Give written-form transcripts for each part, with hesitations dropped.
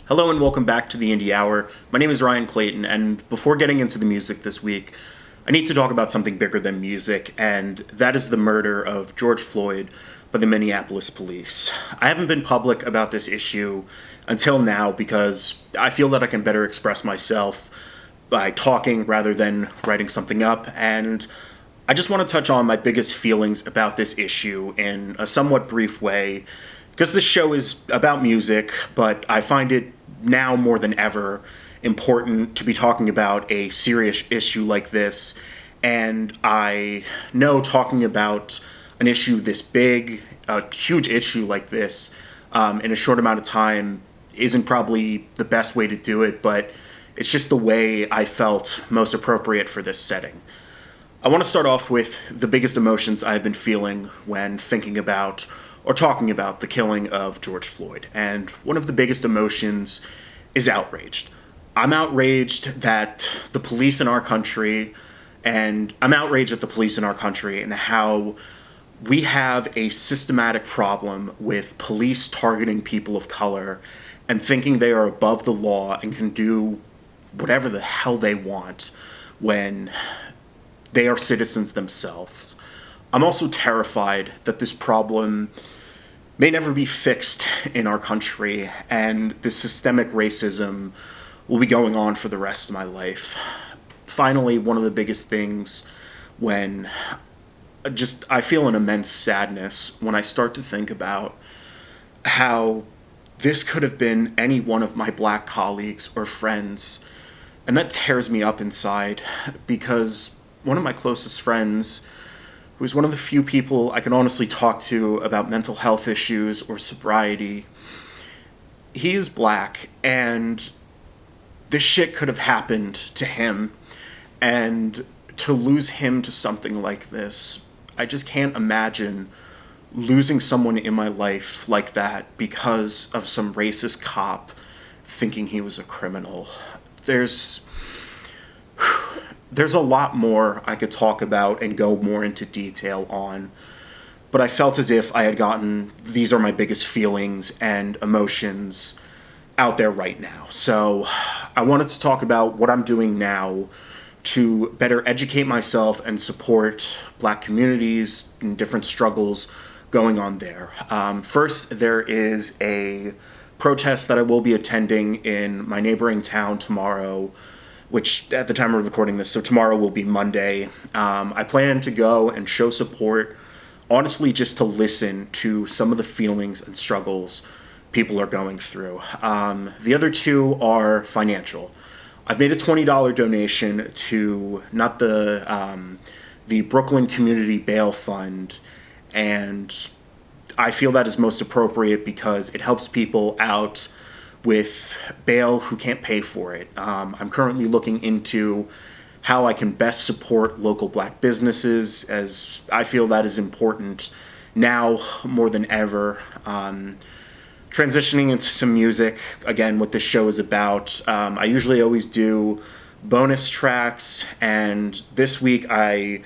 Hello and welcome back to the Indie Hour. My name is Ryan Clayton, and before getting into the music this week, I need to talk about something bigger than music, and that is the murder of George Floyd by the Minneapolis police. I haven't been public about this issue until now because I feel that I can better express myself by talking rather than writing something up, and I just want to touch on my biggest feelings about this issue in a somewhat brief way because this show is about music, but I find it now more than ever important to be talking about a serious issue like this. And I know talking about an issue this big, a huge issue like this, in a short amount of time isn't probably the best way to do it, but it's just the way I felt most appropriate for this setting. I want to start off with the biggest emotions I've been feeling when thinking about or talking about the killing of George Floyd. And one of the biggest emotions is outraged. I'm outraged that the police in our country, and I'm outraged at the police in our country and how we have a systematic problem with police targeting people of color and thinking they are above the law and can do whatever the hell they want when they are citizens themselves. I'm also terrified that this problem may never be fixed in our country, and this systemic racism will be going on for the rest of my life. Finally, one of the biggest things when I feel an immense sadness when I start to think about how this could have been any one of my black colleagues or friends, and that tears me up inside because one of my closest friends, who's one of the few people I can honestly talk to about mental health issues or sobriety, he is black, and this shit could have happened to him, and to lose him to something like this, I just can't imagine losing someone in my life like that because of some racist cop thinking he was a criminal. There's a lot more I could talk about and go more into detail on, but I felt as if I had gotten these are my biggest feelings and emotions out there right now. So I wanted to talk about what I'm doing now to better educate myself and support black communities and different struggles going on there. First, there is a protest that I will be attending in my neighboring town tomorrow, which at the time of recording this, so tomorrow will be Monday. I plan to go and show support, honestly, just to listen to some of the feelings and struggles people are going through. The other two are financial. I've made a $20 donation to not the Brooklyn Community Bail Fund, and I feel that is most appropriate because it helps people out with bail who can't pay for it. I'm currently looking into how I can best support local black businesses, as I feel that is important now more than ever. Transitioning into some music, again, what this show is about. I usually always do bonus tracks, and this week I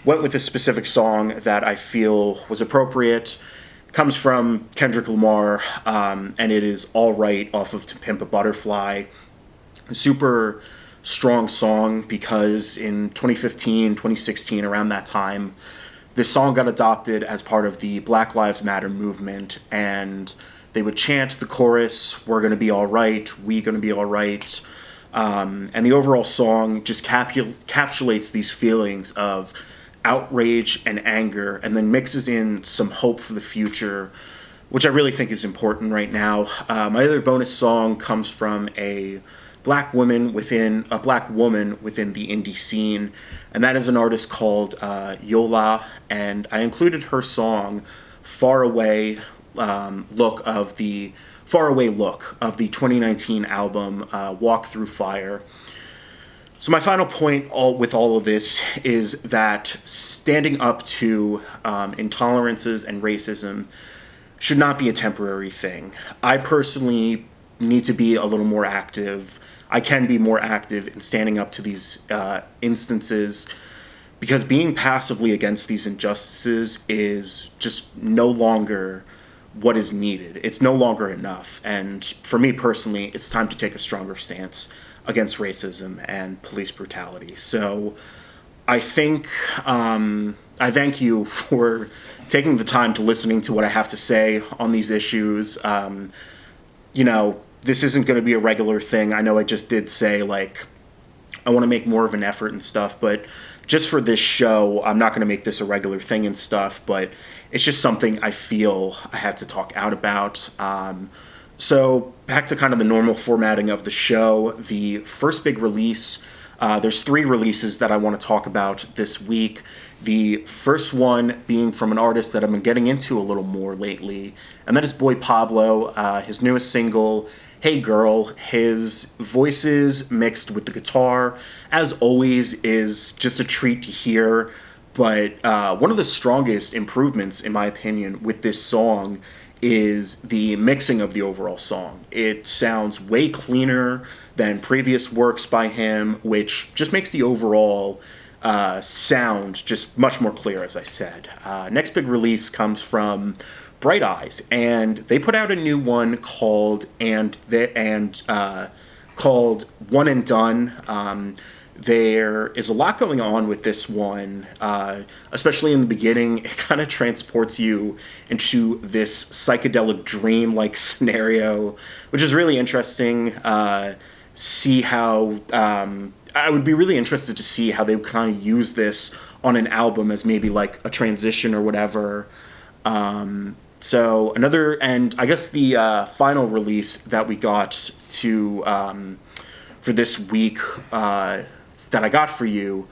went with a specific song that I feel was appropriate. It comes from Kendrick Lamar, and it is All Right off of To Pimp a Butterfly. A super strong song because in 2015, 2016, around that time, this song got adopted as part of the Black Lives Matter movement, and they would chant the chorus, "We're gonna be all right, we gonna be all right." And the overall song just encapsulates these feelings of outrage and anger, and then mixes in some hope for the future, which I really think is important right now. My other bonus song comes from a black woman within the indie scene, and that is an artist called Yola, and I included her song "Far Away Look" of the 2019 album Walk Through Fire. So my final point with all of this is that standing up to intolerances and racism should not be a temporary thing. I personally need to be a little more active. I can be more active in standing up to these instances because being passively against these injustices is just no longer what is needed. It's no longer enough. And for me personally, it's time to take a stronger stance against racism and police brutality. So I think I thank you for taking the time to listening to what I have to say on these issues. This isn't going to be a regular thing. I know I just did say, like, I want to make more of an effort and stuff, but just for this show, I'm not going to make this a regular thing and stuff, but it's just something I feel I had to talk out about. So back to kind of the normal formatting of the show, the first big release, there's 3 releases that I want to talk about this week. The first one being from an artist that I've been getting into a little more lately, and that is Boy Pablo. His newest single, Hey Girl. His voices mixed with the guitar, as always, is just a treat to hear. But one of the strongest improvements, in my opinion, with this song is the mixing of the overall song. It sounds way cleaner than previous works by him, which just makes the overall sound just much more clear, as I said. Next big release comes from Bright Eyes, and they put out a new one called called One and Done. There is a lot going on with this one, especially in the beginning. It kind of transports you into this psychedelic dream-like scenario, which is really interesting. See how I would be really interested to see how they would kind of use this on an album as maybe like a transition or whatever. So another, and I guess the final release that we got to for this week that I got for you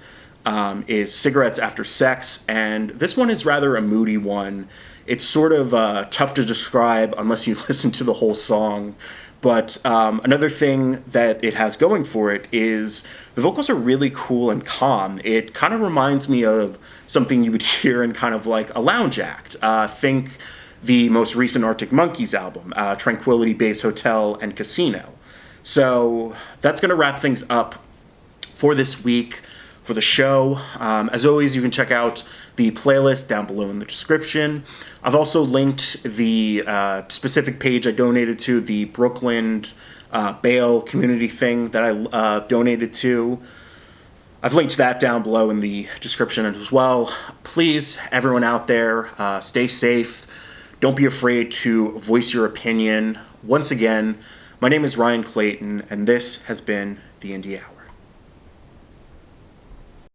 is Cigarettes After Sex, and this one is rather a moody one. It's sort of tough to describe unless you listen to the whole song. But another thing that it has going for it is the vocals are really cool and calm. It kind of reminds me of something you would hear in kind of like a lounge act. Think the most recent Arctic Monkeys album, Tranquility Base Hotel and Casino. So that's going to wrap things up for this week for the show. As always, you can check out the playlist down below in the description. I've also linked the specific page I donated to, the Brooklyn bail community thing that I donated to. I've linked that down below in the description as well. Please, everyone out there, stay safe. Don't be afraid to voice your opinion. Once again, my name is Ryan Clayton, and this has been The Indie Hour.